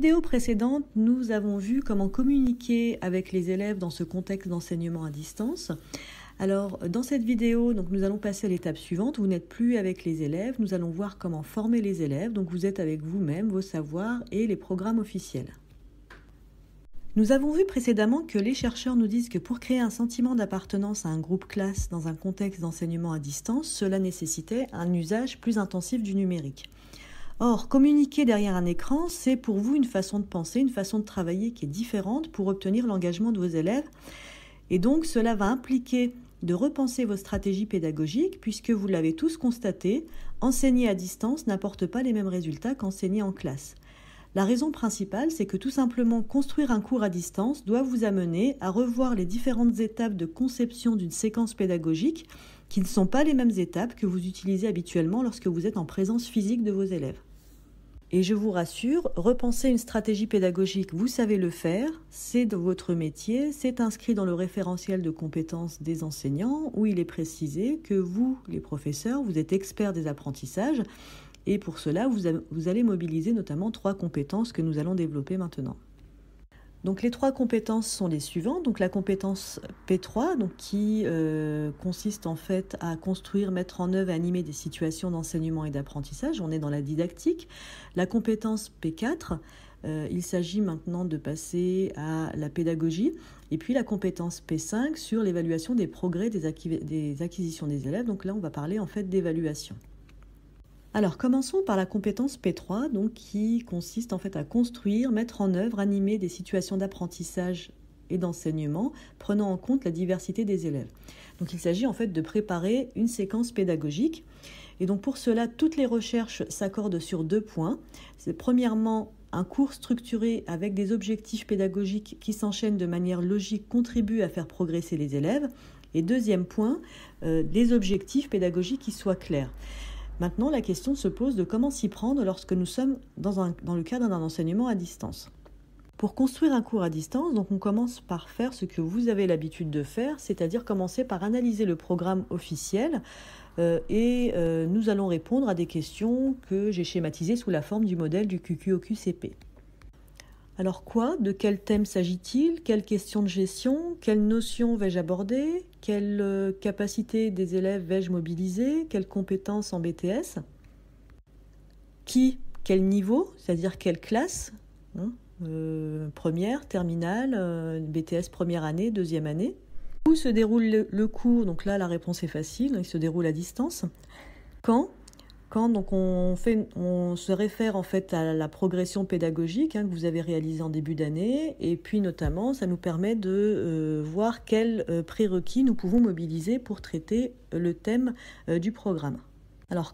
vidéo précédente, nous avons vu comment communiquer avec les élèves dans ce contexte d'enseignement à distance. Alors, dans cette vidéo, nous allons passer à l'étape suivante. Vous n'êtes plus avec les élèves, nous allons voir comment former les élèves. Donc, vous êtes avec vous-même, vos savoirs et les programmes officiels. Nous avons vu précédemment que les chercheurs nous disent que pour créer un sentiment d'appartenance à un groupe classe dans un contexte d'enseignement à distance, cela nécessitait un usage plus intensif du numérique. Or, communiquer derrière un écran, c'est pour vous une façon de penser, une façon de travailler qui est différente pour obtenir l'engagement de vos élèves. Et donc, cela va impliquer de repenser vos stratégies pédagogiques, puisque vous l'avez tous constaté, enseigner à distance n'apporte pas les mêmes résultats qu'enseigner en classe. La raison principale, c'est que tout simplement construire un cours à distance doit vous amener à revoir les différentes étapes de conception d'une séquence pédagogique qui ne sont pas les mêmes étapes que vous utilisez habituellement lorsque vous êtes en présence physique de vos élèves. Et je vous rassure, repenser une stratégie pédagogique, vous savez le faire, c'est de votre métier, c'est inscrit dans le référentiel de compétences des enseignants où il est précisé que vous, les professeurs, vous êtes experts des apprentissages et pour cela, vous allez mobiliser notamment 3 compétences que nous allons développer maintenant. Donc les 3 compétences sont les suivantes. Donc la compétence P3, qui consiste en fait à construire, mettre en œuvre et animer des situations d'enseignement et d'apprentissage. On est dans la didactique. La compétence P4, il s'agit maintenant de passer à la pédagogie. Et puis la compétence P5 sur l'évaluation des progrès des acquisitions des élèves. Donc là, on va parler en fait d'évaluation. Alors, commençons par la compétence P3, qui consiste en fait à construire, mettre en œuvre, animer des situations d'apprentissage et d'enseignement, prenant en compte la diversité des élèves. Donc, il s'agit en fait de préparer une séquence pédagogique. Et donc, pour cela, toutes les recherches s'accordent sur 2 points. C'est premièrement, un cours structuré avec des objectifs pédagogiques qui s'enchaînent de manière logique contribue à faire progresser les élèves. Et deuxième point, des objectifs pédagogiques qui soient clairs. Maintenant, la question se pose de comment s'y prendre lorsque nous sommes dans le cadre d'un enseignement à distance. Pour construire un cours à distance, on commence par faire ce que vous avez l'habitude de faire, c'est-à-dire commencer par analyser le programme officiel et nous allons répondre à des questions que j'ai schématisées sous la forme du modèle du QQOQ-CP. Alors de quel thème s'agit-il? Quelles questions de gestion? Quelles notions vais-je aborder? Quelles capacités des élèves vais-je mobiliser? Quelles compétences en BTS? Quel niveau? C'est-à-dire quelle classe? Première, terminale, BTS première année, deuxième année. Où se déroule le cours? Donc là, la réponse est facile, il se déroule à distance. Quand on se réfère en fait à la progression pédagogique que vous avez réalisée en début d'année et puis notamment ça nous permet de voir quels prérequis nous pouvons mobiliser pour traiter le thème du programme. Alors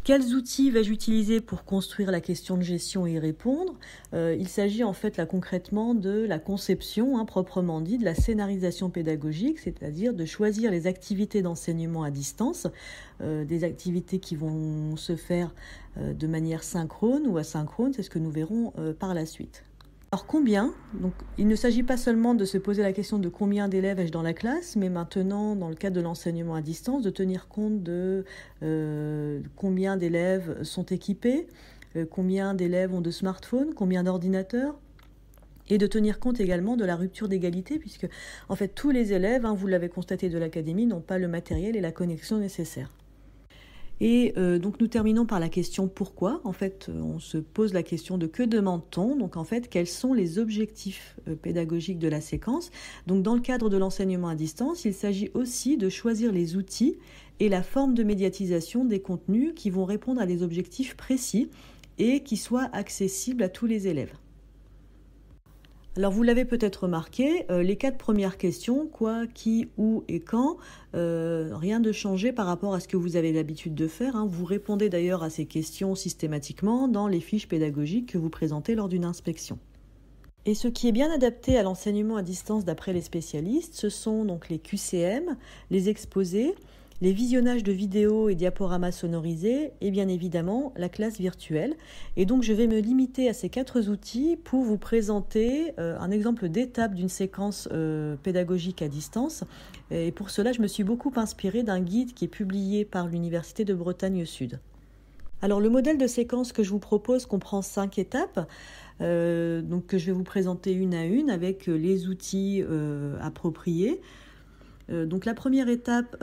quels outils vais-je utiliser pour construire la question de gestion et y répondre? Il s'agit en fait là concrètement de la conception, proprement dit, de la scénarisation pédagogique, c'est-à-dire de choisir les activités d'enseignement à distance, des activités qui vont se faire de manière synchrone ou asynchrone, c'est ce que nous verrons par la suite. Alors combien? Donc, il ne s'agit pas seulement de se poser la question de combien d'élèves ai-je dans la classe, mais maintenant, dans le cadre de l'enseignement à distance, de tenir compte de combien d'élèves sont équipés, combien d'élèves ont de smartphones, combien d'ordinateurs, et de tenir compte également de la rupture d'égalité, puisque en fait tous les élèves, vous l'avez constaté de l'académie, n'ont pas le matériel et la connexion nécessaires. Et donc nous terminons par la question pourquoi. En fait, on se pose la question de que demande-t-on. Donc en fait, quels sont les objectifs pédagogiques de la séquence. Donc dans le cadre de l'enseignement à distance, il s'agit aussi de choisir les outils et la forme de médiatisation des contenus qui vont répondre à des objectifs précis et qui soient accessibles à tous les élèves. Alors vous l'avez peut-être remarqué, les 4 premières questions, quoi, qui, où et quand, rien de changé par rapport à ce que vous avez l'habitude de faire. Vous répondez d'ailleurs à ces questions systématiquement dans les fiches pédagogiques que vous présentez lors d'une inspection. Et ce qui est bien adapté à l'enseignement à distance d'après les spécialistes, ce sont donc les QCM, les exposés, les visionnages de vidéos et diaporamas sonorisés et bien évidemment la classe virtuelle. Et donc je vais me limiter à ces 4 outils pour vous présenter un exemple d'étape d'une séquence pédagogique à distance. Et pour cela, je me suis beaucoup inspirée d'un guide qui est publié par l'Université de Bretagne Sud. Alors le modèle de séquence que je vous propose comprend 5 étapes. donc que je vais vous présenter une à une avec les outils appropriés. Donc la première étape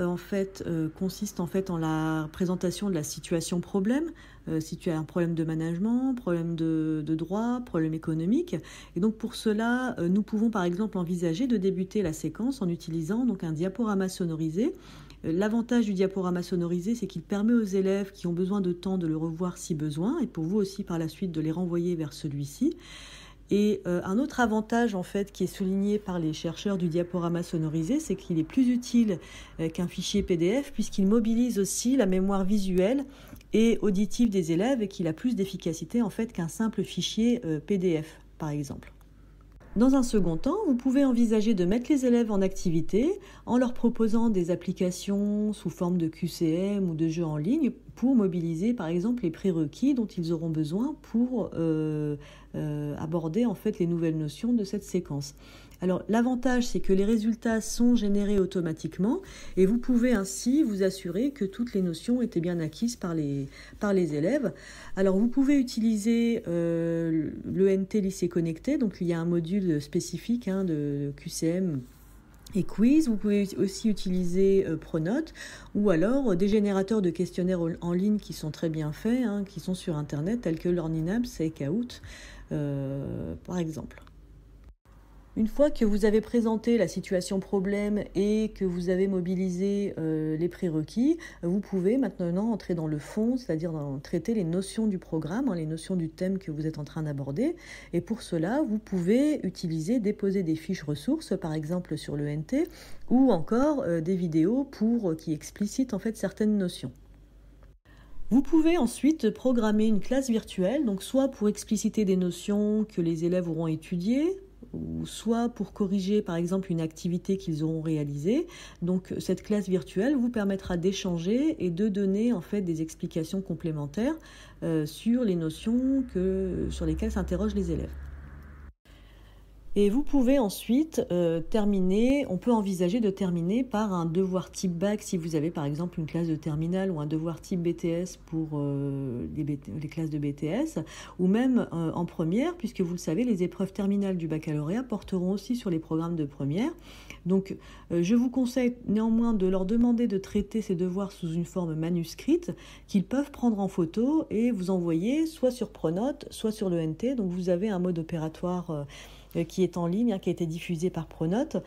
consiste en la présentation de la situation problème, si tu as un problème de management, problème de droit, problème économique. Et donc pour cela, nous pouvons par exemple envisager de débuter la séquence en utilisant donc un diaporama sonorisé. L'avantage du diaporama sonorisé, c'est qu'il permet aux élèves qui ont besoin de temps de le revoir si besoin, et pour vous aussi par la suite de les renvoyer vers celui-ci. Et un autre avantage qui est souligné par les chercheurs du diaporama sonorisé, c'est qu'il est plus utile qu'un fichier PDF puisqu'il mobilise aussi la mémoire visuelle et auditive des élèves et qu'il a plus d'efficacité qu'un simple fichier PDF par exemple. Dans un second temps, vous pouvez envisager de mettre les élèves en activité en leur proposant des applications sous forme de QCM ou de jeux en ligne pour mobiliser par exemple les prérequis dont ils auront besoin pour aborder les nouvelles notions de cette séquence. Alors l'avantage, c'est que les résultats sont générés automatiquement et vous pouvez ainsi vous assurer que toutes les notions étaient bien acquises par les élèves. Alors vous pouvez utiliser l'ENT Lycée Connecté, donc il y a un module spécifique de QCM et quiz. Vous pouvez aussi utiliser Pronote ou alors des générateurs de questionnaires en ligne qui sont très bien faits, qui sont sur Internet, tels que LearningApps et Kahoot, par exemple. Une fois que vous avez présenté la situation problème et que vous avez mobilisé les prérequis, vous pouvez maintenant entrer dans le fond, c'est-à-dire traiter les notions du programme, les notions du thème que vous êtes en train d'aborder. Et pour cela, vous pouvez déposer des fiches ressources, par exemple sur l'ENT, ou encore des vidéos qui explicitent certaines notions. Vous pouvez ensuite programmer une classe virtuelle, donc soit pour expliciter des notions que les élèves auront étudiées, ou soit pour corriger par exemple une activité qu'ils auront réalisée. Donc cette classe virtuelle vous permettra d'échanger et de donner des explications complémentaires sur les notions sur lesquelles s'interrogent les élèves. Et vous pouvez ensuite on peut envisager de terminer par un devoir type bac si vous avez par exemple une classe de terminale ou un devoir type BTS pour les classes de BTS, ou même en première, puisque vous le savez, les épreuves terminales du baccalauréat porteront aussi sur les programmes de première. Donc je vous conseille néanmoins de leur demander de traiter ces devoirs sous une forme manuscrite qu'ils peuvent prendre en photo et vous envoyer soit sur Pronote, soit sur l'ENT. Donc vous avez un mode opératoire qui est en ligne, qui a été diffusé par Pronote.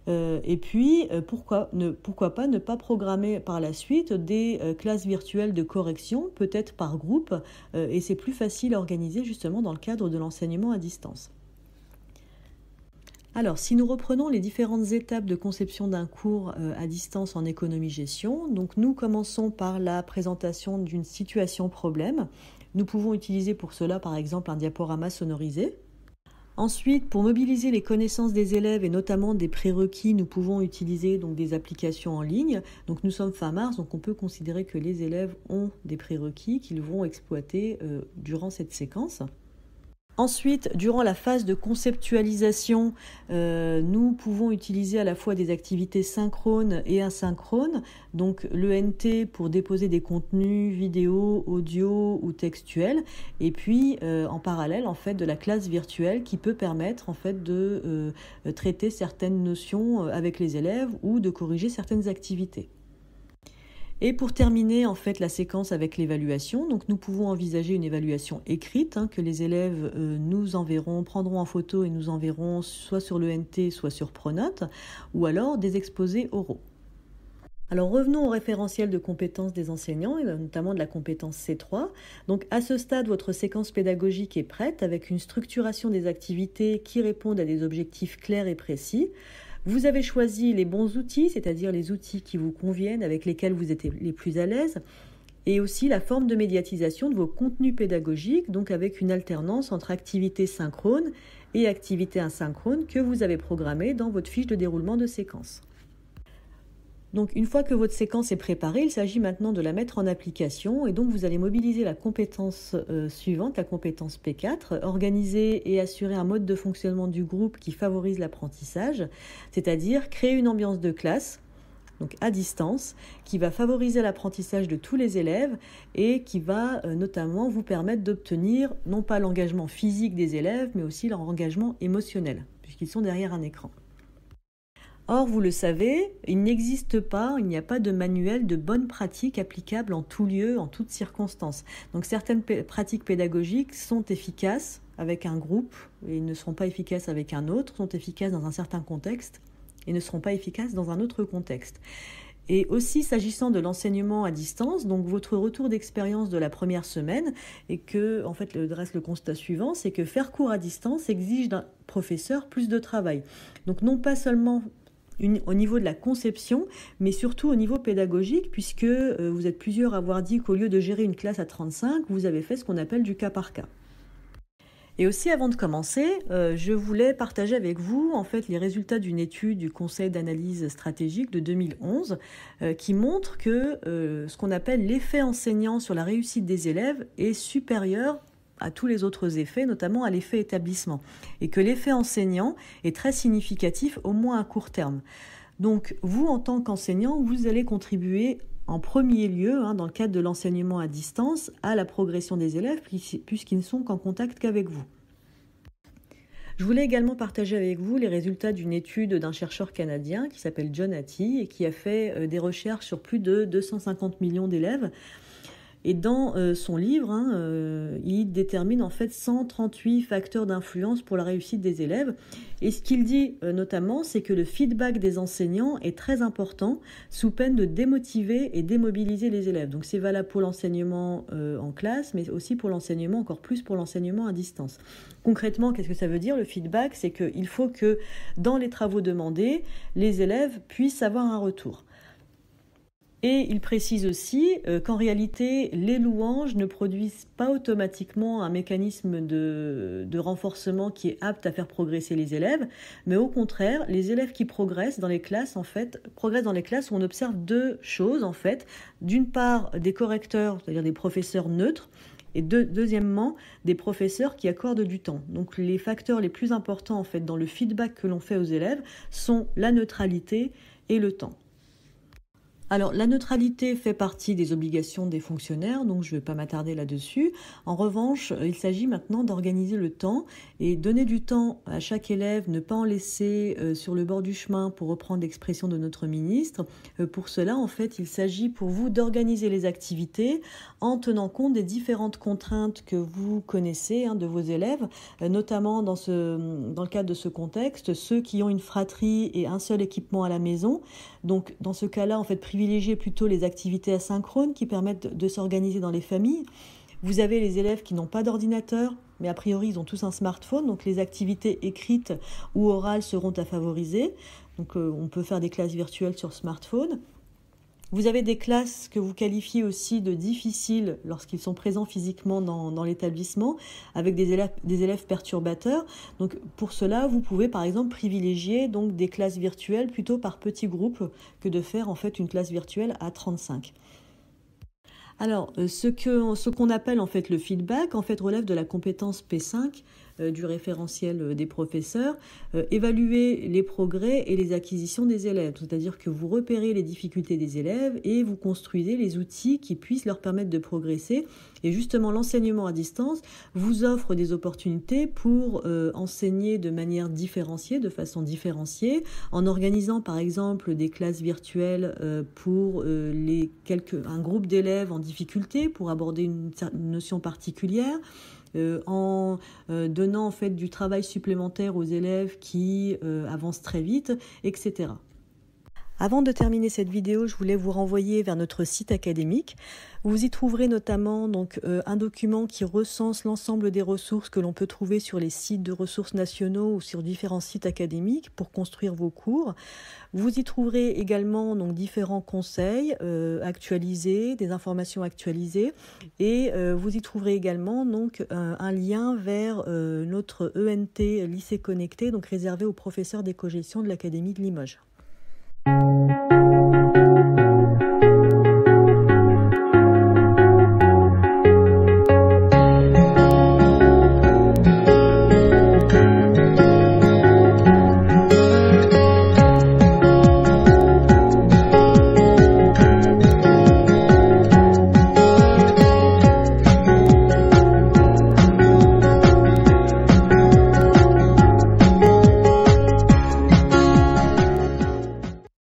Et puis, pourquoi pas ne pas programmer par la suite des classes virtuelles de correction, peut-être par groupe, et c'est plus facile à organiser justement dans le cadre de l'enseignement à distance. Alors, si nous reprenons les différentes étapes de conception d'un cours à distance en économie-gestion, donc nous commençons par la présentation d'une situation problème. Nous pouvons utiliser pour cela, par exemple, un diaporama sonorisé. Ensuite, pour mobiliser les connaissances des élèves et notamment des prérequis, nous pouvons utiliser donc des applications en ligne. Donc nous sommes fin mars, donc on peut considérer que les élèves ont des prérequis qu'ils vont exploiter durant cette séquence. Ensuite, durant la phase de conceptualisation, nous pouvons utiliser à la fois des activités synchrones et asynchrones. Donc l'ENT pour déposer des contenus vidéo, audio ou textuels. Et puis en parallèle de la classe virtuelle qui peut permettre de traiter certaines notions avec les élèves ou de corriger certaines activités. Et pour terminer la séquence avec l'évaluation, donc nous pouvons envisager une évaluation écrite que les élèves nous enverront, prendront en photo et nous enverront soit sur l'ENT, soit sur Pronote, ou alors des exposés oraux. Alors revenons au référentiel de compétences des enseignants, et notamment de la compétence C3. Donc à ce stade, votre séquence pédagogique est prête avec une structuration des activités qui répondent à des objectifs clairs et précis. Vous avez choisi les bons outils, c'est-à-dire les outils qui vous conviennent, avec lesquels vous êtes les plus à l'aise, et aussi la forme de médiatisation de vos contenus pédagogiques, donc avec une alternance entre activités synchrones et activités asynchrones que vous avez programmées dans votre fiche de déroulement de séquence. Donc une fois que votre séquence est préparée, il s'agit maintenant de la mettre en application et donc vous allez mobiliser la compétence suivante, la compétence P4, organiser et assurer un mode de fonctionnement du groupe qui favorise l'apprentissage, c'est-à-dire créer une ambiance de classe donc à distance, qui va favoriser l'apprentissage de tous les élèves et qui va notamment vous permettre d'obtenir non pas l'engagement physique des élèves, mais aussi leur engagement émotionnel, puisqu'ils sont derrière un écran. Or, vous le savez, il n'existe pas, il n'y a pas de manuel de bonnes pratiques applicables en tout lieu, en toutes circonstances. Donc certaines pratiques pédagogiques sont efficaces avec un groupe et ne seront pas efficaces avec un autre, sont efficaces dans un certain contexte et ne seront pas efficaces dans un autre contexte. Et aussi s'agissant de l'enseignement à distance, donc votre retour d'expérience de la première semaine, et que, en fait, le constat suivant, c'est que faire cours à distance exige d'un professeur plus de travail. Donc non pas seulement au niveau de la conception, mais surtout au niveau pédagogique, puisque vous êtes plusieurs à avoir dit qu'au lieu de gérer une classe à 35, vous avez fait ce qu'on appelle du cas par cas. Et aussi, avant de commencer, je voulais partager avec vous en fait les résultats d'une étude du Conseil d'analyse stratégique de 2011 qui montre que ce qu'on appelle l'effet enseignant sur la réussite des élèves est supérieur à tous les autres effets, notamment à l'effet établissement, et que l'effet enseignant est très significatif, au moins à court terme. Donc, vous, en tant qu'enseignant, vous allez contribuer en premier lieu, dans le cadre de l'enseignement à distance, à la progression des élèves, puisqu'ils ne sont qu'en contact qu'avec vous. Je voulais également partager avec vous les résultats d'une étude d'un chercheur canadien qui s'appelle John Hattie et qui a fait des recherches sur plus de 250 millions d'élèves. Et dans son livre, il détermine en fait 138 facteurs d'influence pour la réussite des élèves. Et ce qu'il dit notamment, c'est que le feedback des enseignants est très important, sous peine de démotiver et démobiliser les élèves. Donc c'est valable pour l'enseignement en classe, mais aussi pour l'enseignement, encore plus pour l'enseignement à distance. Concrètement, qu'est-ce que ça veut dire le feedback? C'est qu'il faut que dans les travaux demandés, les élèves puissent avoir un retour. Et il précise aussi qu'en réalité, les louanges ne produisent pas automatiquement un mécanisme de renforcement qui est apte à faire progresser les élèves, mais au contraire, les élèves qui progressent dans les classes, progressent dans les classes où on observe deux choses, en fait. D'une part, des correcteurs, c'est-à-dire des professeurs neutres, et deuxièmement, des professeurs qui accordent du temps. Donc les facteurs les plus importants, en fait, dans le feedback que l'on fait aux élèves sont la neutralité et le temps. Alors, la neutralité fait partie des obligations des fonctionnaires, donc je ne vais pas m'attarder là-dessus. En revanche, il s'agit maintenant d'organiser le temps et donner du temps à chaque élève, ne pas en laisser sur le bord du chemin, pour reprendre l'expression de notre ministre. Pour cela, en fait, il s'agit pour vous d'organiser les activités en tenant compte des différentes contraintes que vous connaissez de vos élèves, notamment dans le cadre de ce contexte, ceux qui ont une fratrie et un seul équipement à la maison. Donc, dans ce cas-là, en fait, privilégier plutôt les activités asynchrones qui permettent de s'organiser dans les familles. Vous avez les élèves qui n'ont pas d'ordinateur, mais a priori, ils ont tous un smartphone, donc les activités écrites ou orales seront à favoriser. Donc, on peut faire des classes virtuelles sur smartphone. Vous avez des classes que vous qualifiez aussi de difficiles lorsqu'ils sont présents physiquement dans l'établissement, avec des élèves perturbateurs. Donc pour cela, vous pouvez par exemple privilégier donc des classes virtuelles plutôt par petits groupes que de faire en fait une classe virtuelle à 35. Alors, ce qu'on appelle en fait le feedback, en fait, relève de la compétence P5 du référentiel des professeurs, évaluer les progrès et les acquisitions des élèves, c'est-à-dire que vous repérez les difficultés des élèves et vous construisez les outils qui puissent leur permettre de progresser. Et justement, l'enseignement à distance vous offre des opportunités pour enseigner de manière différenciée, de façon différenciée, en organisant par exemple des classes virtuelles pour un groupe d'élèves en difficulté pour aborder une notion particulière, en donnant en fait du travail supplémentaire aux élèves qui avancent très vite, etc. Avant de terminer cette vidéo, je voulais vous renvoyer vers notre site académique. Vous y trouverez notamment donc, un document qui recense l'ensemble des ressources que l'on peut trouver sur les sites de ressources nationaux ou sur différents sites académiques pour construire vos cours. Vous y trouverez également donc, différents conseils actualisés, des informations actualisées, et vous y trouverez également donc, un lien vers notre ENT Lycée Connecté, donc réservé aux professeurs d'éco-gestion de l'Académie de Limoges.